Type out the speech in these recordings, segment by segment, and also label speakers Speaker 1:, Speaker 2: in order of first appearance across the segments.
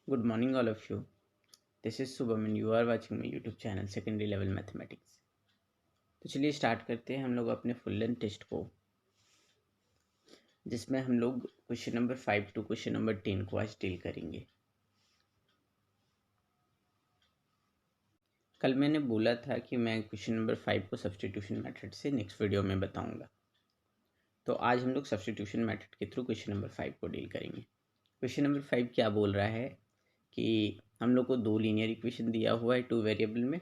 Speaker 1: Good morning, all of you. This is Subham and you are watching my YouTube channel Secondary Level Mathematics. तो चलिए start करते हैं हम लोग अपने फुल लेंथ टेस्ट को, जिसमें हम लोग question number 5 to question number 10 को आज डील करेंगे। कल मैंने बोला था कि मैं क्वेश्चन नंबर 5 को सब्स्टिट्यूशन मेथड से नेक्स्ट वीडियो में बताऊंगा, तो आज हम लोग सब्स्टिट्यूशन मेथड के थ्रू क्वेश्चन नंबर 5 को डील करेंगे। क्वेश्चन नंबर 5 क्या बोल रहा है कि हम लोग को दो लीनियर इक्वेशन दिया हुआ है टू वेरिएबल में,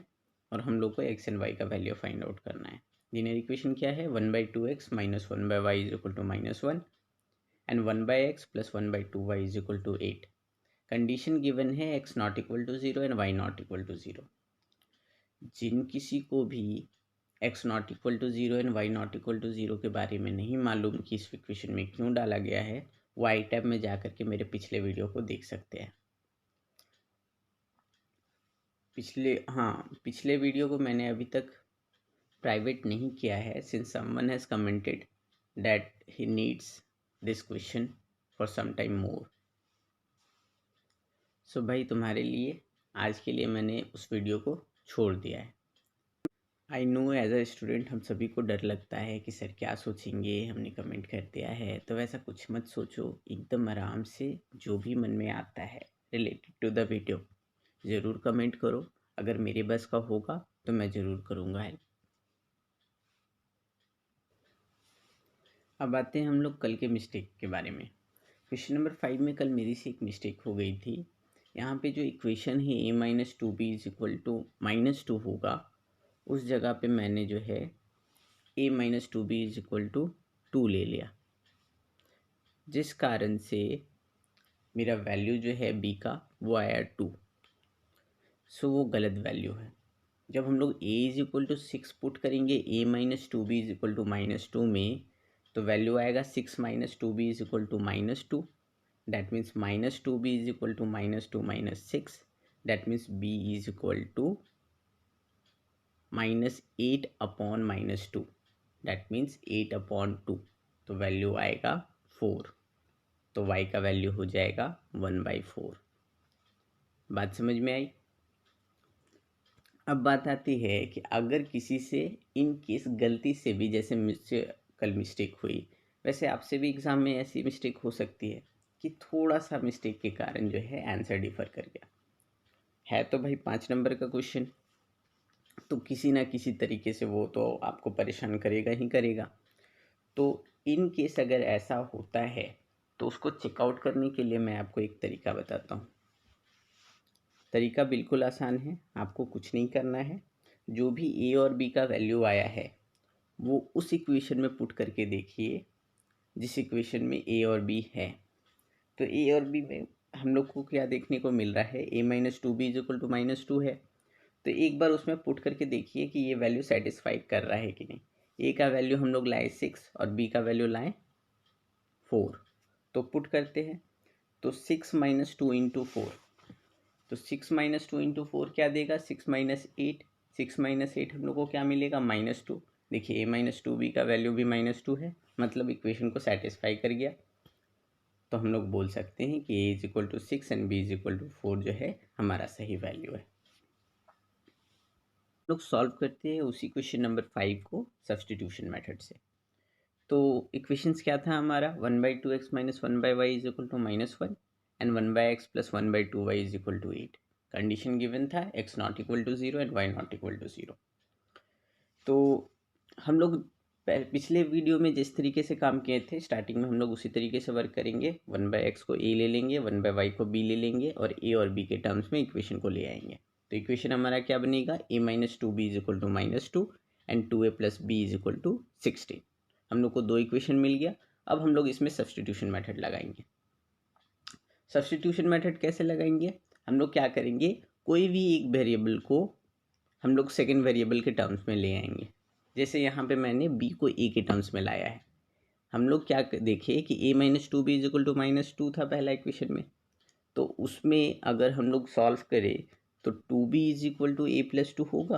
Speaker 1: और हम लोग को एक्स एंड वाई का वैल्यू फाइंड आउट करना है। लीनियर इक्वेशन क्या है? 1/2x minus 1/y is equal to -1 and 1/x plus 1/2y is equal to 8। Condition given है x not equal to 0 and y not equal to 0। जिन किसी को भी x not equal to 0 and y not equal to 0 के बारे में नहीं मालूम कि इस इक्वेशन में क्यों डाला गया है, वो आई टैब में जा करके मेरे पिछले वीडियो को देख सकते हैं। पिछले वीडियो को मैंने अभी तक प्राइवेट नहीं किया है, since someone has commented that he needs this question for some time more. So भाई तुम्हारे लिए आज के लिए मैंने उस वीडियो को छोड़ दिया है। I know as a student हम सभी को डर लगता है कि सर क्या सोचेंगे, हमने कमेंट कर दिया है। तो वैसा कुछ मत सोचो, एकदम आराम से जो भी मन में आता है रिलेटेड टू द वीडियो ज़रूर कमेंट करो। अगर मेरे बस का होगा तो मैं ज़रूर करूँगा हेल्प। अब आते हैं हम लोग कल के मिस्टेक के बारे में। क्वेश्चन नंबर 5 में कल मेरी से एक मिस्टेक हो गई थी। यहाँ पे जो इक्वेशन है a-2b इज इक्वल टू -2 होगा, उस जगह पे मैंने जो है a-2b इज इक्वल टू 2 ले लिया, जिस कारण से मेरा वैल्यू जो है b का वो आया 2। सो वो गलत वैल्यू है। जब हम लोग a is equal to 6 put करेंगे a-2b इज इक्वल टू -2 में, तो वैल्यू आएगा 6 - 2b is equal to -2। That means -2b is equal to -2 minus 6. That means b is equal to -8 upon -2. That means 8 upon 2. तो value आएगा 4। तो y का value हो जाएगा 1/4। बात समझ में आई? अब बात आती है कि अगर किसी से इन केस गलती से भी, जैसे मुझसे कल मिस्टेक हुई, वैसे आपसे भी एग्ज़ाम में ऐसी मिस्टेक हो सकती है कि थोड़ा सा मिस्टेक के कारण जो है आंसर डिफर कर गया है। तो भाई 5 नंबर का क्वेश्चन, तो किसी ना किसी तरीके से वो तो आपको परेशान करेगा ही करेगा। तो इन केस अगर ऐसा होता है तो उसको चेकआउट करने के लिए मैं आपको एक तरीका बताता हूँ। तरीका बिल्कुल आसान है, आपको कुछ नहीं करना है। जो भी ए और बी का वैल्यू आया है वो उस इक्वेशन में पुट करके देखिए जिस इक्वेशन में ए और बी है। तो ए और बी में हम लोग को क्या देखने को मिल रहा है, a-2b इज इक्वल टू -2 है। तो एक बार उसमें पुट करके देखिए कि ये वैल्यू सेटिस्फाई कर रहा है कि नहीं। ए का वैल्यू हम लोग लाए 6 और बी का वैल्यू लाए 4। तो पुट करते हैं, तो 6 - 2 इंटू 4, तो 6 - 2 इंटू 4 क्या देगा? 6 - 8। 6 - 8 हम लोग को क्या मिलेगा? -2। देखिए a-2b का वैल्यू भी -2 है, मतलब इक्वेशन को सेटिस्फाई कर गया। तो हम लोग बोल सकते हैं कि a is equal to 6 and b is equal to 4 जो है हमारा सही वैल्यू है। लोग सॉल्व करते हैं उसी क्वेश्चन नंबर 5 को सब्स्टिट्यूशन मेथड से। तो इक्वेशंस क्या था हमारा? 1/2x minus 1/y is equal to -1 and 1/x plus 1/2y is equal to 8। Condition given था x not equal to 0 and y not equal to 0। तो हम लोग पिछले वीडियो में जिस तरीके से काम किए थे स्टार्टिंग में, हम लोग उसी तरीके से वर्क करेंगे। 1/x को a ले लेंगे, 1/y को b ले लेंगे और a और b के टर्म्स में इक्वेशन को ले आएंगे। तो इक्वेशन हमारा क्या बनेगा? a-2b is equal to -2 and 2a plus b is equal to 16। हम लोग को दो इक्वेशन मिल गया। अब हम लोग इसमें सब्स्टिट्यूशन मेथड लगाएंगे। सब्स्टिट्यूशन मेथड कैसे लगाएंगे? हम लोग क्या करेंगे, कोई भी एक वेरिएबल को हम लोग सेकेंड वेरिएबल के टर्म्स में ले आएंगे। जैसे यहाँ पे मैंने b को a के टर्म्स में लाया है। हम लोग क्या देखे कि a-2b इज इक्वल टू -2 था पहला इक्वेशन में, तो उसमें अगर हम लोग सॉल्व करें तो 2b is equal to a plus 2 होगा।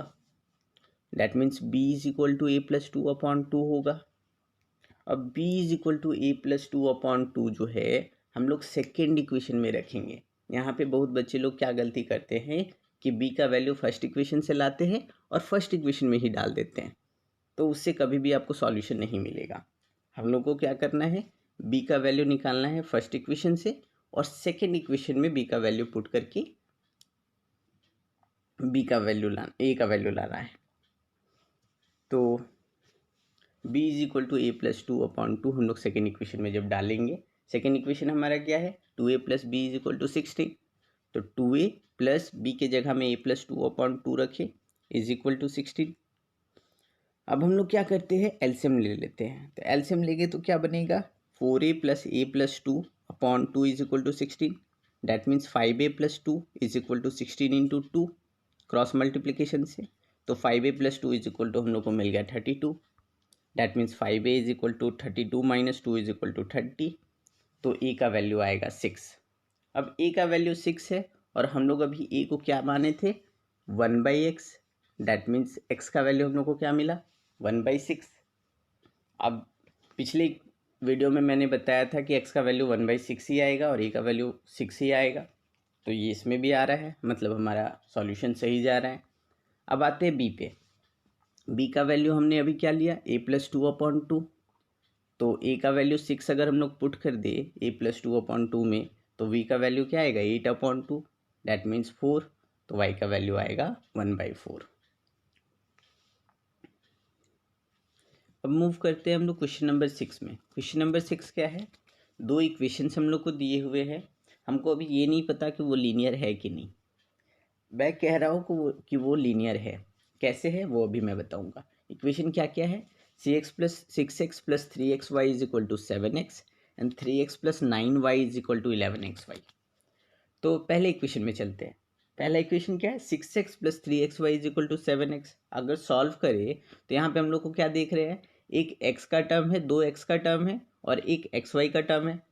Speaker 1: That means b is equal to a plus 2 upon 2 होगा। अब b is equal to a plus 2 upon 2 जो है हम लोग सेकेंड इक्वेशन में रखेंगे। यहाँ पे बहुत बच्चे लोग क्या गलती करते हैं कि बी का वैल्यू फर्स्ट इक्वेशन से लाते हैं और फर्स्ट इक्वेशन में ही डाल देते हैं, तो उससे कभी भी आपको सॉल्यूशन नहीं मिलेगा। हम लोग को क्या करना है, बी का वैल्यू निकालना है फर्स्ट इक्वेशन से और सेकेंड इक्वेशन में बी का वैल्यू पुट करके बी का वैल्यू लाना, ए का वैल्यू लाना है। तो b is equal to A plus 2/2 हम लोग सेकेंड इक्वेशन में जब डालेंगे, सेकेंड इक्वेशन हमारा क्या है, 2a plus B is equal to 16। तो 2a प्लस बी के जगह में a प्लस 2/2 रखे इज इक्वल टू 16। अब हम लोग क्या करते हैं, एलसीएम ले लेते हैं। तो एलसीएम लेंगे तो क्या बनेगा, 4a plus a plus 2/2 is equal to 16। That means 5a plus 2 is equal to 16 into 2 cross multiplication से। तो 5a plus 2 is equal to हम लोग को मिल गया 32। That means 5a is equal to 32 minus 2 is equal to 30। तो a का value आएगा 6। अब a का वैल्यू 6 है और हम लोग अभी a को क्या माने थे, 1/x। डैट मीन्स x का वैल्यू हम लोग को क्या मिला, 1/6। अब पिछले वीडियो में मैंने बताया था कि x का वैल्यू 1/6 ही आएगा और a का वैल्यू 6 ही आएगा, तो ये इसमें भी आ रहा है, मतलब हमारा सॉल्यूशन सही जा रहा है। अब आते हैं b पे। b का वैल्यू हमने अभी क्या लिया, a प्लस 2/2। तो a का वैल्यू 6 अगर हम लोग पुट कर दे a प्लस 2/2 में, तो v का वैल्यू क्या आएगा, 8/2। That means 4। तो y का वैल्यू आएगा 1/4। अब मूव करते हैं हम लोग क्वेश्चन नंबर 6 में। क्वेश्चन नंबर 6 क्या है, दो इक्वेशंस हम लोग को दिए हुए हैं। हमको अभी ये नहीं पता कि वो लीनियर है कि नहीं। मैं कह रहा हूँ कि वो लीनियर है। कैसे है वो अभी मैं बताऊँगा। इक्वेशन क्या क्या है, 6x plus 3xy is equal to 7x and 3x plus 9y is equal to 11xy। तो पहले इक्वेशन में चलते हैं। पहला इक्वेशन क्या है, 6x plus 3xy is equal to 7x। अगर सॉल्व करें तो यहाँ पे हम लोग को क्या देख रहे हैं, एक x का टर्म है, दो x का टर्म है और एक xy का टर्म है।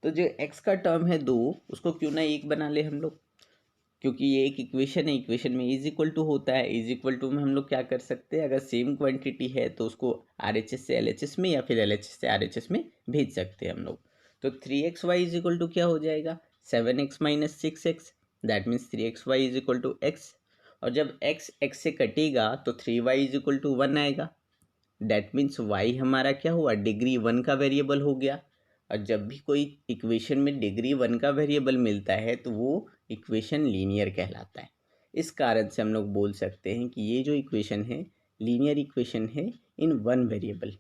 Speaker 1: तो जो x का टर्म है दो, उसको क्यों ना एक बना ले हम लोग, क्योंकि ये एक इक्वेशन है। इक्वेशन में इज इक्वल टू होता है, इज इक्वल टू में हम लोग क्या कर सकते हैं, अगर सेम क्वांटिटी है तो उसको RHS से LHS में या फिर LHS से RHS में भेज सकते हैं हम लोग। तो 3xy इज इक्वल टू क्या हो जाएगा, 7x minus 6x। That means 3xy is equal to x। और जब x से कटेगा तो 3y इज इक्वल टू 1 आएगा। डैट मीन्स y हमारा क्या हुआ, डिग्री 1 का वेरिएबल हो गया। और जब भी कोई इक्वेशन में डिग्री 1 का वेरिएबल मिलता है तो वो इक्वेशन लीनियर कहलाता है। इस कारण से हम लोग बोल सकते हैं कि ये जो इक्वेशन है लीनियर इक्वेशन है इन वन वेरिएबल।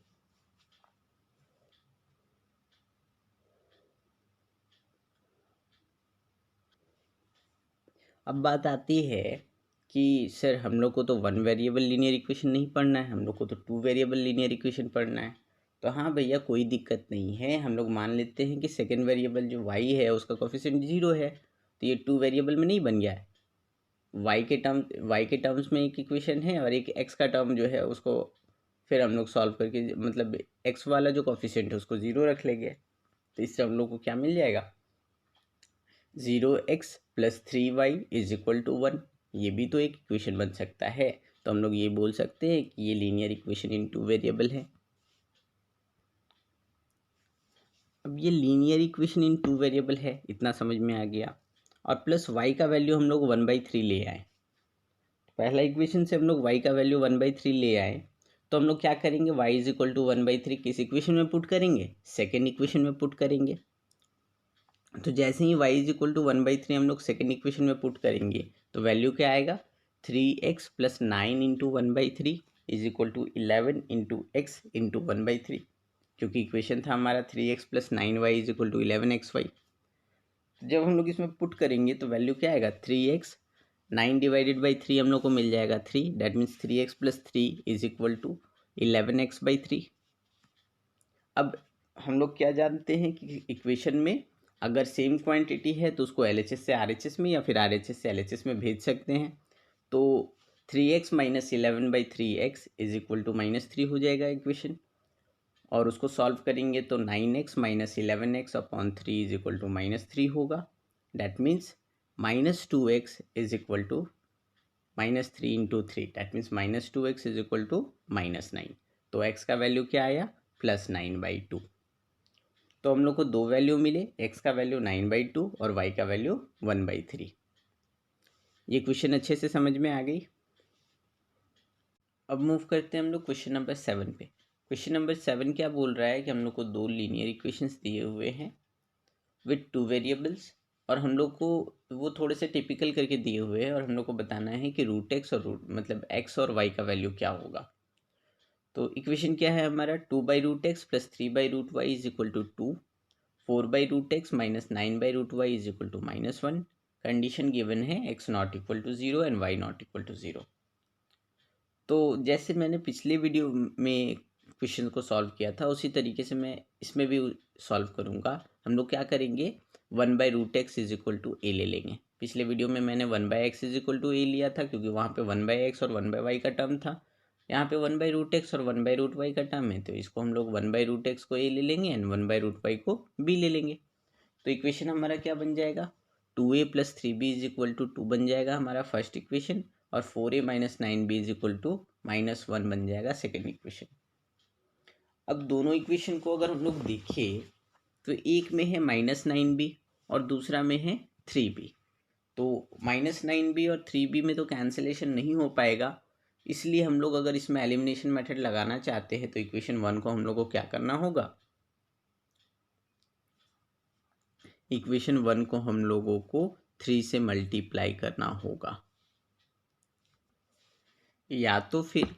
Speaker 1: अब बात आती है कि सर हम लोग को तो वन वेरिएबल लीनियर इक्वेशन नहीं पढ़ना है, हम लोग को तो टू वेरिएबल लीनियर इक्वेशन पढ़ना है। तो हाँ भैया, कोई दिक्कत नहीं है। हम लोग मान लेते हैं कि सेकेंड वेरिएबल जो y है उसका कोफिशिएंट 0 है, तो ये टू वेरिएबल में नहीं बन गया है। y के टर्म्स में एक इक्वेशन है और एक x का टर्म जो है उसको फिर हम लोग सॉल्व करके, मतलब x वाला जो कोफिशिएंट है उसको 0 रख लेंगे। तो इससे हम लोग को क्या मिल जाएगा, 0x plus 3y is equal to 1। ये भी तो एक इक्वेशन बन सकता है। तो हम लोग ये बोल सकते हैं कि ये linear equation in two variable है। अब ये linear equation in two variable है, इतना समझ में आ गया। और प्लस y का वैल्यू हम लोग 1/3 ले आए। पहला इक्वेशन से हम लोग y का वैल्यू 1/3 ले आए, तो हम लोग क्या करेंगे, y इज इक्वल टू 1/3 किस इक्वेशन में पुट करेंगे, सेकेंड इक्वेशन में पुट करेंगे। तो जैसे ही y इज इक्वल टू 1/3 हम लोग सेकेंड इक्वेशन में पुट करेंगे तो वैल्यू क्या आएगा, 3x plus 9 into 1/3 is equal to 11 into X into 1/3, क्योंकि इक्वेशन था हमारा 3x plus 9y is equal to 11xy। जब हम लोग इसमें पुट करेंगे तो वैल्यू क्या आएगा, 3x, 9 डिवाइडेड बाई 3 हम लोग को मिल जाएगा 3। That means 3x plus 3 is equal to 11x/3। अब हम लोग क्या जानते हैं कि इक्वेशन में अगर सेम क्वांटिटी है तो उसको LHS से RHS में या फिर RHS से LHS में भेज सकते हैं। तो 3x minus 11/3x is equal to -3 हो जाएगा इक्वेशन। और उसको सॉल्व करेंगे तो 9x minus 11x/3 is equal to -3 होगा। That means -2x is equal to -3 into 3। That means -2x is equal to -9। तो x का वैल्यू क्या आया, +9/2। तो हम लोग को दो वैल्यू मिले, x का वैल्यू 9/2 और y का वैल्यू 1/3। ये क्वेश्चन अच्छे से समझ में आ गई। अब मूव करते हैं हम लोग क्वेश्चन नंबर 7 पे। क्वेश्चन नंबर 7 क्या बोल रहा है कि हम लोग को दो लीनियर इक्वेशंस दिए हुए हैं विथ टू वेरिएबल्स, और हम लोग को वो थोड़े से टिपिकल करके दिए हुए हैं और हम लोग को बताना है कि रूट एक्स और रूट मतलब एक्स और वाई का वैल्यू क्या होगा। तो इक्वेशन क्या है हमारा, 2/√x plus 3/√y is equal to 2, 4/√x minus 9/√y is equal to -1। Condition given है x not equal to 0 and y not equal to 0। तो जैसे मैंने पिछले वीडियो में क्वेश्चन को सॉल्व किया था उसी तरीके से मैं इसमें भी सॉल्व करूँगा। हम लोग क्या करेंगे, 1/√x इज इक्वल टू ए ले लेंगे। पिछले वीडियो में मैंने 1/x इज इक्वल टू ए लिया था क्योंकि वहाँ पे 1/x और 1/y का टर्म था। यहाँ पे 1/√x और 1/√y का टर्म है, तो इसको हम लोग 1/√x को ए ले लेंगे एंड 1/√y को बी ले लेंगे। तो इक्वेशन हमारा क्या बन जाएगा, 2a plus 3b is equal to 2 बन जाएगा हमारा फर्स्ट इक्वेशन, और 4a minus 9b is equal to -1 बन जाएगा सेकेंड इक्वेशन। अब दोनों इक्वेशन को अगर हम लोग देखें तो एक में है -9b और दूसरा में है 3b। तो -9b और 3b में तो कैंसिलेशन नहीं हो पाएगा, इसलिए हम लोग अगर इसमें एलिमिनेशन मेथड लगाना चाहते हैं तो इक्वेशन 1 को हम लोग को क्या करना होगा, इक्वेशन 1 को हम लोगों को 3 से मल्टीप्लाई करना होगा। या तो फिर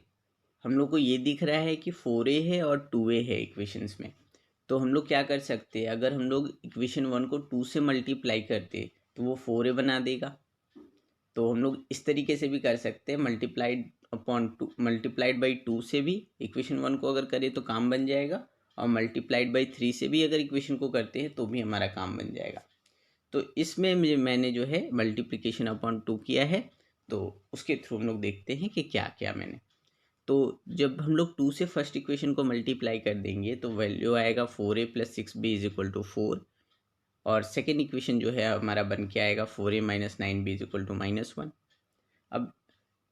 Speaker 1: हम लोग को ये दिख रहा है कि 4a है और 2a है इक्वेशंस में, तो हम लोग क्या कर सकते हैं, अगर हम लोग इक्वेशन 1 को 2 से मल्टीप्लाई करते तो वो 4a बना देगा। तो हम लोग इस तरीके से भी कर सकते हैं, मल्टीप्लाइड बाई 2 से भी इक्वेशन 1 को अगर करें तो काम बन जाएगा, और मल्टीप्लाइड बाई 3 से भी अगर इक्वेशन को करते हैं तो भी हमारा काम बन जाएगा। तो इसमें मैंने जो है मल्टीप्लिकेशन अपॉन 2 किया है, तो उसके थ्रू हम लोग देखते हैं कि क्या किया मैंने। तो जब हम लोग 2 से फर्स्ट इक्वेशन को मल्टीप्लाई कर देंगे तो वैल्यू आएगा 4a plus 6b is equal to 4, और सेकेंड इक्वेशन जो है हमारा बन के आएगा 4a minus 9b is equal to -1। अब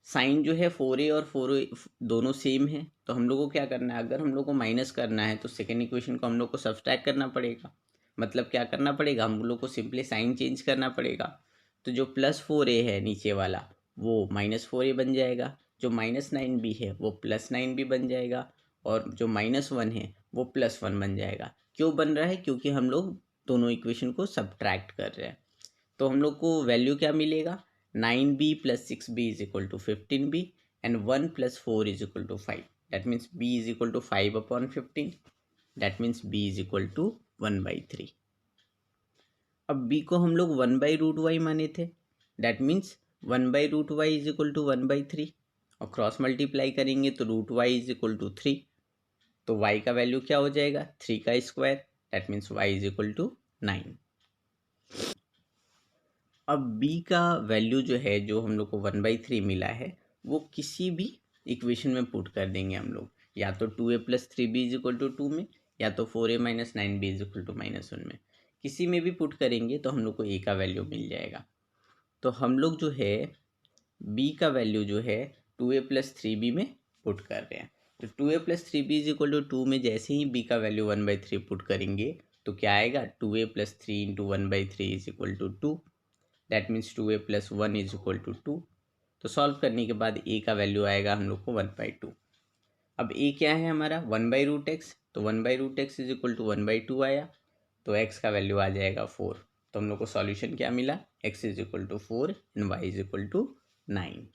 Speaker 1: साइन जो है 4a और 4a दोनों सेम है, तो हम लोग को क्या करना है, अगर हम लोग को माइनस करना है तो सेकेंड इक्वेशन को हम लोग को सब्सट्रैक्ट करना पड़ेगा। मतलब क्या करना पड़ेगा, हम लोग को सिंपली साइन चेंज करना पड़ेगा। तो जो +4a है नीचे वाला वो -4a बन जाएगा, जो -9b है वो +9b बन जाएगा, और जो -1 है वो +1 बन जाएगा। क्यों बन रहा है, क्योंकि हम लोग दोनों इक्वेशन को सब्ट्रैक्ट कर रहे हैं। तो हम लोग को वैल्यू क्या मिलेगा, 9b plus 6b is equal to 15b and 1 plus 4 is equal to 5। That means b is equal to 5/15। That means b is equal to 1/3। अब b को हम लोग 1/√y माने थे, that means 1/√y is equal to 1/3, और cross multiply करेंगे तो √y is equal to 3। तो y का वैल्यू क्या हो जाएगा, 3 का square, that means y is equal to 9। अब b का वैल्यू जो है, जो हम लोग को 1/3 मिला है, वो किसी भी इक्वेशन में पुट कर देंगे हम लोग, या तो 2a plus 3b is equal to 2 में, या तो 4a minus 9b is equal to -1 में। किसी में भी पुट करेंगे तो हम लोग को a का वैल्यू मिल जाएगा। तो हम लोग जो है b का वैल्यू जो है 2a प्लस 3b में पुट कर रहे हैं। तो 2a plus 3b is equal to 2 में जैसे ही b का वैल्यू 1/3 पुट करेंगे तो क्या आएगा, 2a plus 3 into 1/3 is equal to 2। That means 2a plus 1 is equal to 2। तो सॉल्व करने के बाद a का वैल्यू आएगा हम लोग को 1/2। अब a क्या है हमारा, 1/√x, तो 1/√x इज इक्वल टू 1/2 आया, तो x का वैल्यू आ जाएगा 4। तो हम लोग को सॉल्यूशन क्या मिला, x is equal to 4 and y is equal to 9।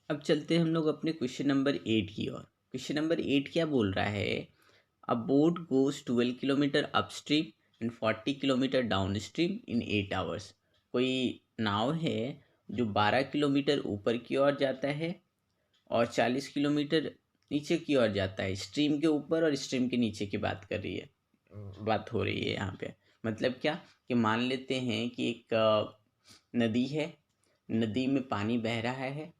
Speaker 1: अब चलते हैं हम लोग अपने क्वेश्चन नंबर 8 की ओर। क्वेश्चन नंबर 8 क्या बोल रहा है, अ boat goes 12 kilometre upstream and 40 kilometre down stream in 8 hours. कोई नाव है जो 12 किलोमीटर ऊपर की ओर जाता है और 40 किलोमीटर नीचे की ओर जाता है। स्ट्रीम के ऊपर और स्ट्रीम के नीचे की बात कर रही है, बात हो रही है यहाँ पे। मतलब क्या, कि मान लेते हैं कि एक नदी है, नदी में पानी बह रहा है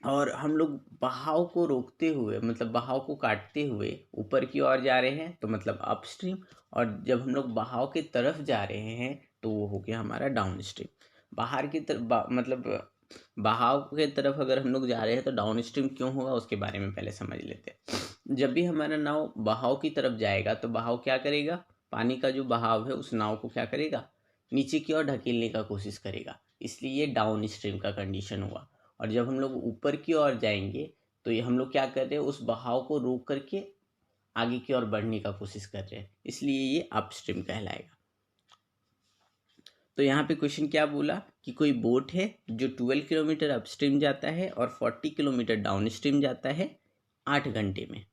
Speaker 1: और हम लोग बहाव को रोकते हुए, मतलब बहाव को काटते हुए ऊपर की ओर जा रहे हैं, तो मतलब अपस्ट्रीम। और जब हम लोग बहाव की तरफ जा रहे हैं तो वो हो गया हमारा डाउन स्ट्रीम। बाहर की तरफ मतलब बहाव के तरफ अगर हम लोग जा रहे हैं तो डाउन स्ट्रीम क्यों होगा उसके बारे में पहले समझ लेते हैं। जब भी हमारा नाव बहाव की तरफ जाएगा तो बहाव क्या करेगा, पानी का जो बहाव है उस नाव को क्या करेगा, नीचे की ओर ढकेलने का कोशिश करेगा, इसलिए ये डाउन स्ट्रीम का कंडीशन हुआ। और जब हम लोग ऊपर की ओर जाएंगे तो ये हम लोग क्या कर रहे हैं, उस बहाव को रोक करके आगे की ओर बढ़ने का कोशिश कर रहे हैं, इसलिए ये अपस्ट्रीम कहलाएगा। तो यहाँ पे क्वेश्चन क्या बोला कि कोई बोट है जो 12 किलोमीटर अपस्ट्रीम जाता है और 40 किलोमीटर डाउन स्ट्रीम जाता है 8 घंटे में।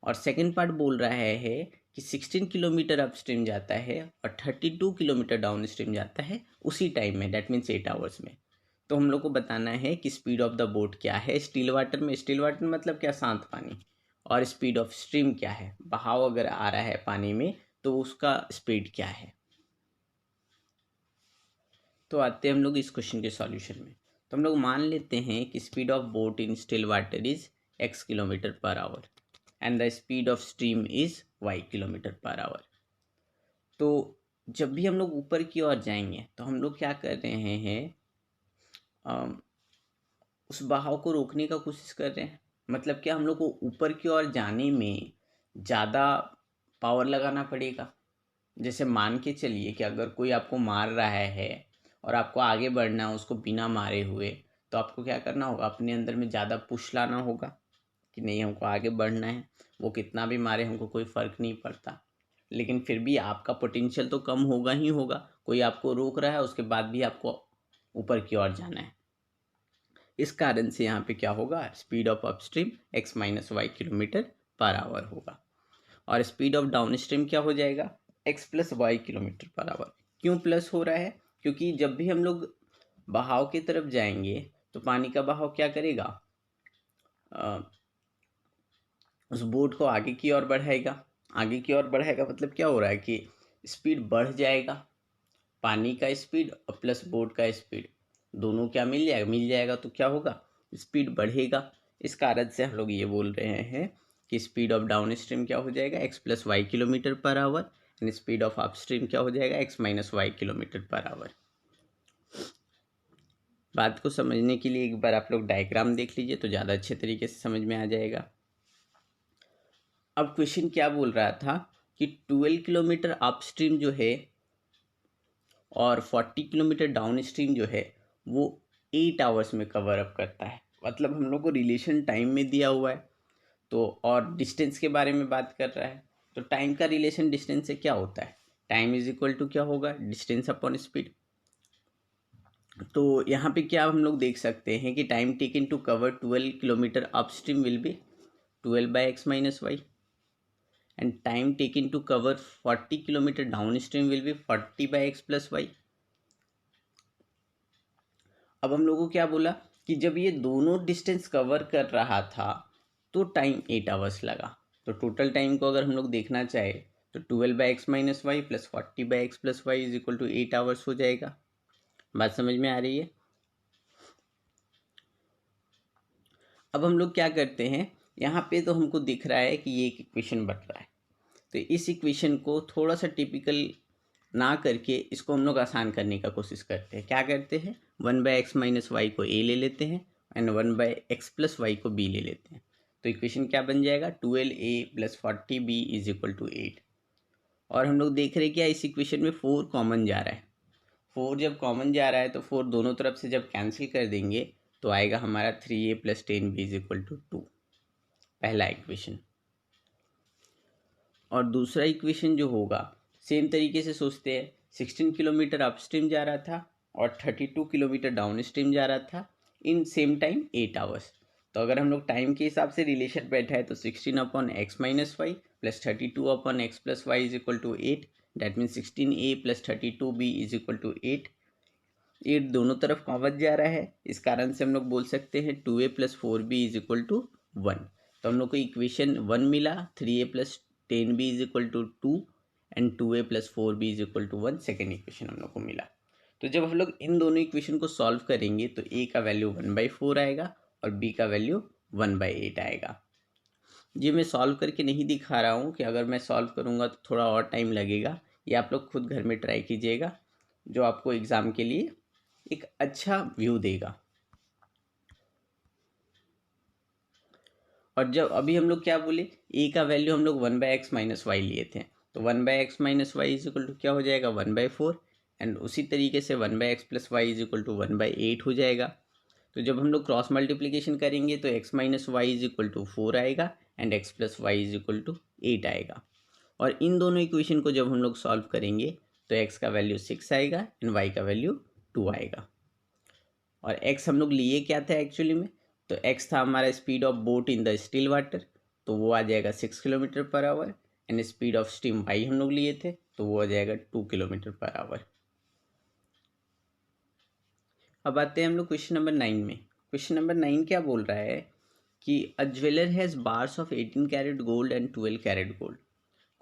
Speaker 1: और सेकंड पार्ट बोल रहा है कि 16 किलोमीटर अपस्ट्रीम जाता है और 32 किलोमीटर डाउन स्ट्रीम जाता है उसी टाइम में, दैट मीन्स 8 आवर्स में। तो हम लोग को बताना है कि स्पीड ऑफ द बोट क्या है स्टिल वाटर में। स्टिल वाटर मतलब क्या, शांत पानी। और स्पीड ऑफ स्ट्रीम क्या है, बहाव अगर आ रहा है पानी में तो उसका स्पीड क्या है। तो आते हैं हम लोग इस क्वेश्चन के सॉल्यूशन में। तो हम लोग मान लेते हैं कि speed of boat in still water is x kilometre per hour and the speed of stream is y kilometre per our. तो जब भी हम लोग ऊपर की ओर जाएंगे तो हम लोग क्या कर रहे हैं, उस बहाव को रोकने का कोशिश कर रहे हैं। मतलब क्या, हम लोग को ऊपर की ओर जाने में ज़्यादा पावर लगाना पड़ेगा। जैसे मान के चलिए कि अगर कोई आपको मार रहा है और आपको आगे बढ़ना है उसको बिना मारे हुए, तो आपको क्या करना होगा, अपने अंदर में ज़्यादा पुश लाना होगा कि नहीं हमको आगे बढ़ना है। वो कितना भी मारे हमको कोई फ़र्क नहीं पड़ता, लेकिन फिर भी आपका पोटेंशियल तो कम होगा ही होगा। कोई आपको रोक रहा है उसके बाद भी आपको ऊपर की ओर जाना है। इस कारण से यहाँ पे क्या होगा, speed of upstream x minus y kilometre per hour होगा। और स्पीड ऑफ डाउन स्ट्रीम क्या हो जाएगा, x plus y kilometre per hour. क्यों प्लस हो रहा है, क्योंकि जब भी हम लोग बहाव की तरफ जाएंगे तो पानी का बहाव क्या करेगा, उस बोट को आगे की ओर बढ़ाएगा। आगे की ओर बढ़ाएगा मतलब क्या हो रहा है कि स्पीड बढ़ जाएगा, पानी का स्पीड और प्लस बोट का स्पीड दोनों क्या मिल जाएगा, मिल जाएगा तो क्या होगा, स्पीड बढ़ेगा। इस कारण से हम लोग ये बोल रहे हैं कि स्पीड ऑफ डाउन स्ट्रीम क्या हो जाएगा, x plus y kilometre per hour and speed of upstream क्या हो जाएगा, x minus y kilometre per hour. बात को समझने के लिए एक बार आप लोग डायग्राम देख लीजिए तो ज़्यादा अच्छे तरीके से समझ में आ जाएगा। अब क्वेश्चन क्या बोल रहा था कि 12 किलोमीटर अपस्ट्रीम जो है और 40 किलोमीटर डाउन स्ट्रीम जो है वो 8 आवर्स में कवर अप करता है। मतलब हम लोग को रिलेशन टाइम में दिया हुआ है तो, और डिस्टेंस के बारे में बात कर रहा है। तो टाइम का रिलेशन डिस्टेंस से क्या होता है, टाइम इज इक्वल टू क्या होगा, डिस्टेंस अपॉन स्पीड। तो यहाँ पे क्या हम लोग देख सकते हैं कि time taken to cover 12 kilometre upstream will be 12 by x minus y and time taken to cover 40 kilometre downstream will be 40 by x plus y. अब हम लोगों को क्या बोला कि जब ये दोनों डिस्टेंस कवर कर रहा था तो टाइम 8 आवर्स लगा। तो टोटल टाइम को अगर हम लोग देखना चाहे तो 12 by x minus y plus 40 by x plus y is equal to 8 hours हो जाएगा। बात समझ में आ रही है। अब हम लोग क्या करते हैं, यहाँ पे तो हमको दिख रहा है कि ये एक इक्वेशन बन रहा है, तो इस इक्वेशन को थोड़ा सा टिपिकल ना करके इसको हम लोग आसान करने का कोशिश करते हैं। क्या करते हैं, 1 बाई एक्स माइनस वाई को a ले लेते हैं and 1 by x plus y को b ले लेते हैं। तो इक्वेशन क्या बन जाएगा, 12a plus 40b is equal to 8। और हम लोग देख रहे हैं क्या, इस इक्वेशन में 4 कॉमन जा रहा है। 4 जब कॉमन जा रहा है तो 4 दोनों तरफ से जब कैंसिल कर देंगे तो आएगा हमारा 3a plus 10b is equal to 2, पहला इक्वेशन। और दूसरा इक्वेशन जो होगा सेम तरीके से सोचते हैं, 16 किलोमीटर अपस्ट्रीम जा रहा था और 32 किलोमीटर डाउन स्ट्रीम जा रहा था इन सेम टाइम 8 आवर्स। तो अगर हम लोग टाइम के हिसाब से रिलेशन बैठा है तो 16 upon x minus y plus 32 upon x plus y is equal to 8, that means 16a plus 32b is equal to 8। 8 दोनों तरफ कॉमन जा रहा है, इस कारण से हम लोग बोल सकते हैं 2a plus 4b is equal to 1। तो हम लोग को इक्वेशन 1 मिला, 3a plus 10b is equal to 2 and 2a plus 4b is equal to 1, second equation हम लोग को मिला। तो जब हम लोग इन दोनों इक्वेशन को सॉल्व करेंगे तो a का वैल्यू 1/4 आएगा और b का वैल्यू 1/8 आएगा। ये मैं सॉल्व करके नहीं दिखा रहा हूँ कि अगर मैं सॉल्व करूँगा तो थोड़ा और टाइम लगेगा, ये आप लोग खुद घर में ट्राई कीजिएगा, जो आपको एग्ज़ाम के लिए एक अच्छा व्यू देगा। और जब अभी हम लोग क्या बोले, ए का वैल्यू हम लोग 1/x माइनस वाई लिए थे, तो 1/x minus y is equal to क्या हो जाएगा 1/4, एंड उसी तरीके से 1/x plus y is equal to 1/8 हो जाएगा। तो जब हम लोग क्रॉस मल्टीप्लीकेशन करेंगे तो x minus y is equal to 4 आएगा and x plus y is equal to 8 आएगा। और इन दोनों इक्वेशन को जब हम लोग सॉल्व करेंगे तो x का वैल्यू 6 आएगा एंड y का वैल्यू 2 आएगा। और x हम लोग लिए क्या था एक्चुअली में, तो x था हमारा speed of boat in the still water, तो वो आ जाएगा 6 kilometre per hour, and speed of steam y हम लोग लिए थे तो वो आ जाएगा 2 किलोमीटर पर आवर। अब आते हैं हम लोग क्वेश्चन नंबर 9 में। क्वेश्चन नंबर 9 क्या बोल रहा है कि a jeweller has bars of 18 carat gold and 12 carat gold.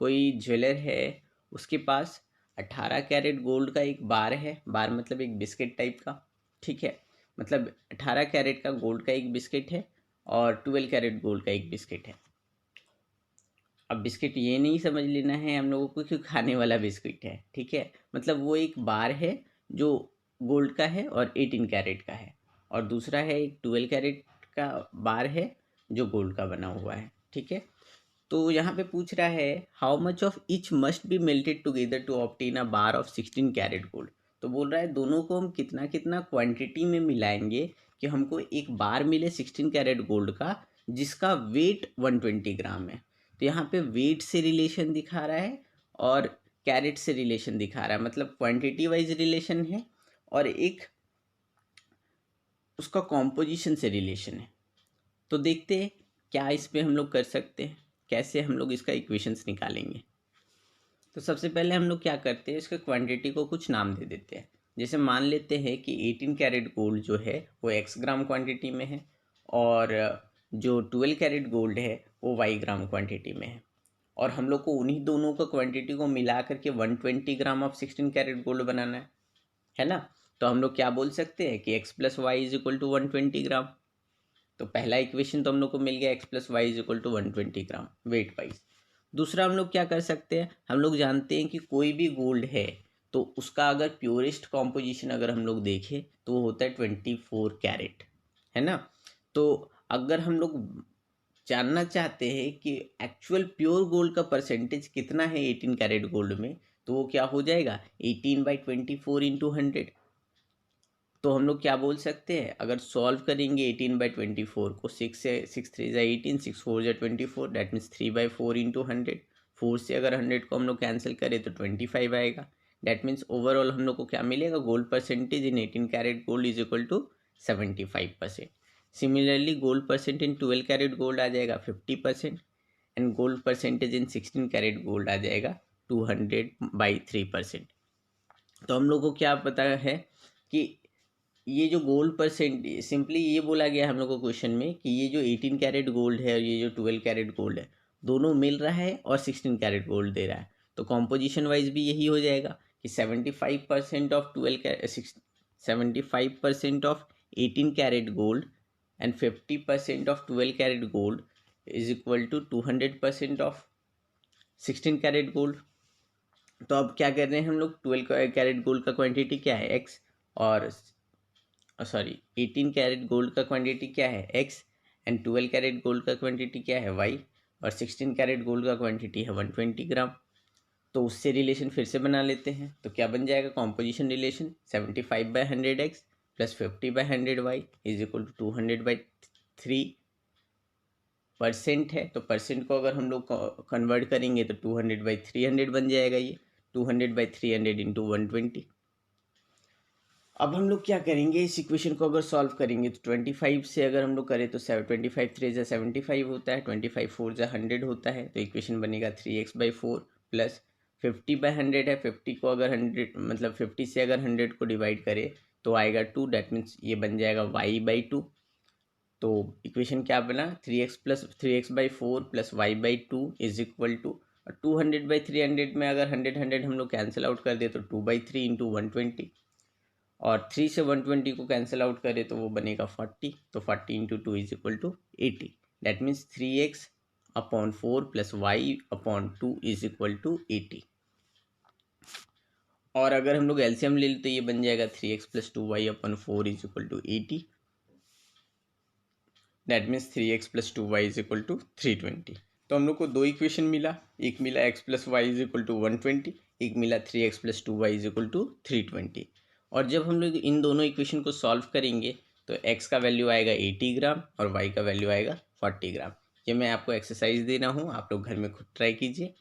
Speaker 1: कोई ज्वेलर है, उसके पास 18 कैरेट गोल्ड का एक बार है, बार मतलब एक बिस्किट टाइप का, ठीक है, मतलब 18 कैरेट का गोल्ड का एक बिस्किट है और 12 कैरेट गोल्ड का एक बिस्किट है। अब बिस्किट ये नहीं समझ लेना है हम लोगों को कि खाने वाला बिस्किट है, ठीक है, मतलब वो एक बार है जो गोल्ड का है और 18 कैरेट का है, और दूसरा है एक 12 कैरेट का बार है जो गोल्ड का बना हुआ है, ठीक है। तो यहाँ पे पूछ रहा है how much of each must be melted together to obtain a bar of 16 carat gold. तो बोल रहा है दोनों को हम कितना कितना क्वांटिटी में मिलाएंगे कि हमको एक बार मिले 16 कैरेट गोल्ड का जिसका वेट 120 ग्राम है। तो यहाँ पे वेट से रिलेशन दिखा रहा है और कैरेट से रिलेशन दिखा रहा है, मतलब क्वांटिटी वाइज रिलेशन है और एक उसका कॉम्पोजिशन से रिलेशन है। तो देखते हैं क्या इस पे हम लोग कर सकते हैं, कैसे हम लोग इसका इक्वेशंस निकालेंगे। तो सबसे पहले हम लोग क्या करते हैं, इसके क्वांटिटी को कुछ नाम दे देते हैं। जैसे मान लेते हैं कि 18 कैरेट गोल्ड जो है वो x ग्राम क्वांटिटी में है और जो 12 कैरेट गोल्ड है वो y ग्राम क्वांटिटी में है, और हम लोग को उन्हीं दोनों का क्वांटिटी को मिला करके 120 ग्राम ऑफ 16 कैरेट गोल्ड बनाना है ना। तो हम लोग क्या बोल सकते हैं कि x plus y is equal to 120 gram. तो पहला इक्वेशन तो हम लोग को मिल गया x plus y is equal to 120 gram weight wise. दूसरा हम लोग क्या कर सकते हैं, हम लोग जानते हैं कि कोई भी गोल्ड है तो उसका अगर प्योरेस्ट कॉम्पोजिशन अगर हम लोग देखें तो वो होता है 24 कैरेट, है ना। तो अगर हम लोग जानना चाहते हैं कि एक्चुअल प्योर गोल्ड का परसेंटेज कितना है 18 कैरेट गोल्ड में, तो वो क्या हो जाएगा 18/24 इंटू 100। तो हम लोग क्या बोल सकते हैं, अगर सॉल्व करेंगे 18/24 को, 6 से 6 3 ज़ा 18, 6 4 ज़ा 24, डैट मीन्स 3/4 इंटू 100। 4 से अगर 100 को हम लोग कैंसिल करें तो 25 आएगा। डैट मीन्स ओवरऑल हम लोग को क्या मिलेगा, gold percentage in 18 carat gold is equal to 75%। Similarly gold percent in 12 carat gold आ जाएगा 50%, and gold percentage in 16 carat gold आ जाएगा 200/3%। तो हम लोग को क्या पता है कि ये जो गोल्ड परसेंट, सिंपली ये बोला गया हम लोग को क्वेश्चन में कि ये जो 18 कैरेट गोल्ड है और ये जो 12 कैरेट गोल्ड है दोनों मिल रहा है और 16 कैरेट गोल्ड दे रहा है। तो कॉम्पोजिशन वाइज भी यही हो जाएगा कि 75% of 75% of 18 carat gold and 50% of 12 carat gold is equal to 200% of 16 carat gold. तो अब क्या कर रहे हैं हम लोग, 12 कैरेट गोल्ड का क्वांटिटी क्या है x, और 18 कैरेट गोल्ड का क्वांटिटी क्या है x, एंड 12 कैरेट गोल्ड का क्वांटिटी क्या है y, और 16 कैरेट गोल्ड का क्वांटिटी है 120 ग्राम। तो उससे रिलेशन फिर से बना लेते हैं, तो क्या बन जाएगा composition relation, 75/100x plus 50/100y is equal to 200/3% है। तो परसेंट को अगर हम लोग कन्वर्ट करेंगे तो 200/300 बन जाएगा, ये 200/300 इंटू 120। अब हम लोग क्या करेंगे, इस इक्वेशन को अगर सॉल्व करेंगे तो 25 से अगर हम लोग करें तो 25 3 ज़ा 75 होता है, 25 4 ज़ा 100 होता है, तो इक्वेशन बनेगा 3x/4 प्लस 50/100 है। 50 को अगर 100 मतलब 50 से अगर 100 को डिवाइड करें तो आएगा 2, डैट मीन्स ये बन जाएगा y/2। तो इक्वेशन क्या बना, 3x/4 plus y/2 is equal to 200/300 में अगर 100 हम लोग कैंसिल आउट कर दे तो 2/3 इंटू 120, और 3 से 120 को कैंसिल आउट करें तो वो बनेगा 40, तो 40 into 2 is equal to 80। That means 3x/4 plus y/2 is equal to 80। और अगर हम लोग एलसीएम ले लें तो ये बन जाएगा 3x plus 2y/4 is equal to 80। That means 3x + 2y = 320। तो हम लोग को दो इक्वेशन मिला, एक मिला x + y = 120, एक मिला 3x + 2y = 320। और जब हम लोग इन दोनों इक्वेशन को सॉल्व करेंगे तो x का वैल्यू आएगा 80 ग्राम और y का वैल्यू आएगा 40 ग्राम। ये मैं आपको एक्सरसाइज दे रहा हूँ, आप लोग घर में खुद ट्राई कीजिए।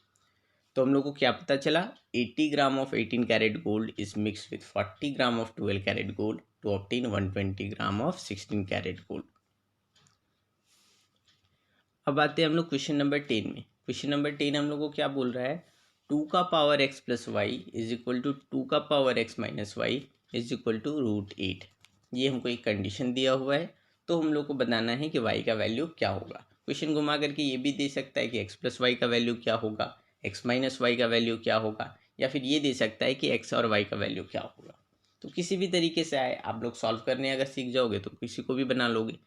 Speaker 1: तो हम लोग को क्या पता चला, 80 gram of 18 carat gold is mix with 40 gram of 12 carat gold to obtain 120 gram of 16 carat gold. अब आते हैं हम लोग क्वेश्चन नंबर 10 में। क्वेश्चन नंबर 10 हम लोग को क्या बोल रहा है, 2 का पावर x + y = 2 का पावर x - y = √8। ये हमको एक कंडीशन दिया हुआ है, तो हम लोग को बताना है कि y का वैल्यू क्या होगा। क्वेश्चन घुमा करके ये भी दे सकता है कि x + y का वैल्यू क्या होगा, x - y का वैल्यू क्या होगा, या फिर ये दे सकता है कि x और y का वैल्यू क्या होगा। तो किसी भी तरीके से आए आप लोग सॉल्व करने अगर सीख जाओगे तो किसी को भी बना लोगे।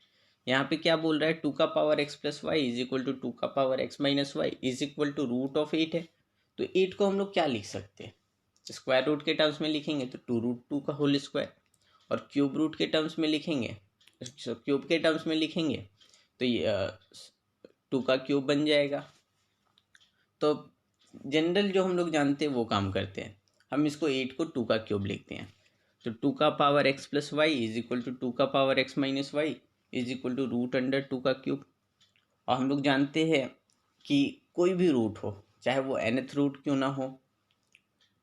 Speaker 1: यहाँ पे क्या बोल रहा है, 2 का पावर x + y = 2 का पावर x - y √8 है। तो 8 को हम लोग क्या लिख सकते हैं, स्क्वायर रूट के टर्म्स में लिखेंगे तो 2√2 का होल स्क्वायर, और क्यूब रूट के टर्म्स में लिखेंगे, क्यूब के टर्म्स में लिखेंगे तो ये 2 का क्यूब बन जाएगा। तो जनरल जो हम लोग जानते हैं वो काम करते हैं, हम इसको 8 को 2 का क्यूब लिखते हैं। तो 2 का पावर x + y = 2 का पावर x - y √√2 का क्यूब। और हम लोग जानते हैं कि कोई भी रूट हो, चाहे वो nth रूट क्यों ना हो,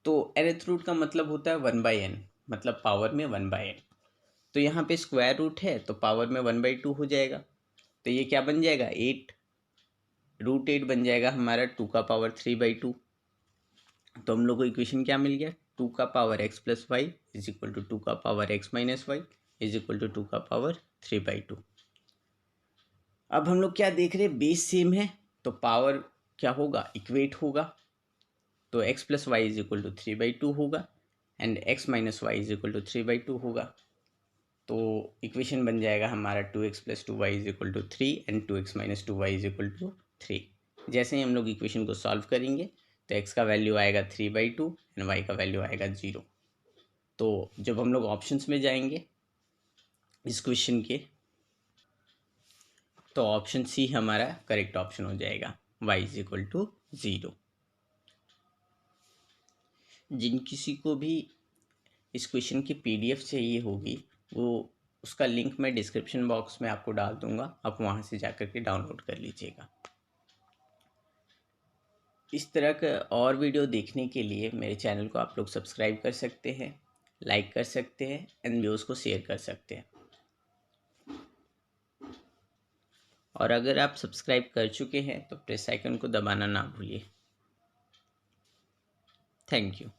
Speaker 1: तो nth रूट का मतलब होता है 1/n, मतलब पावर में 1/n। तो यहाँ पे स्क्वायर रूट है तो पावर में 1/2 हो जाएगा, तो ये क्या बन जाएगा 8, √8 बन जाएगा हमारा 2 का पावर 3/2। तो हम लोग को इक्वेशन क्या मिल गया, 2 का पावर x + y = 2 का पावर x - y = 2 का पावर 3/2। अब हम लोग क्या देख रहे हैं, बेस सेम है तो पावर क्या होगा, इक्वेट होगा। तो x + y = 3/2 होगा एंड x - y = 3/2 होगा। तो इक्वेशन बन जाएगा हमारा 2x + 2y = 3 and 2x - 2y = 3। जैसे ही हम लोग इक्वेशन को सॉल्व करेंगे तो x का वैल्यू आएगा 3/2 एंड y का वैल्यू आएगा 0। तो जब हम लोग ऑप्शंस में जाएंगे इस क्वेश्चन के, तो ऑप्शन सी हमारा करेक्ट ऑप्शन हो जाएगा, y = 0। जिन किसी को भी इस क्वेश्चन की PDF चाहिए होगी, वो उसका लिंक मैं डिस्क्रिप्शन बॉक्स में आपको डाल दूंगा, आप वहाँ से जाकर के डाउनलोड कर लीजिएगा। इस तरह का और वीडियो देखने के लिए मेरे चैनल को आप लोग सब्सक्राइब कर सकते हैं, लाइक कर सकते हैं एंड वीडियोस को शेयर कर सकते हैं। और अगर आप सब्सक्राइब कर चुके हैं तो प्रेस आइकन को दबाना ना भूलिए। Thank you.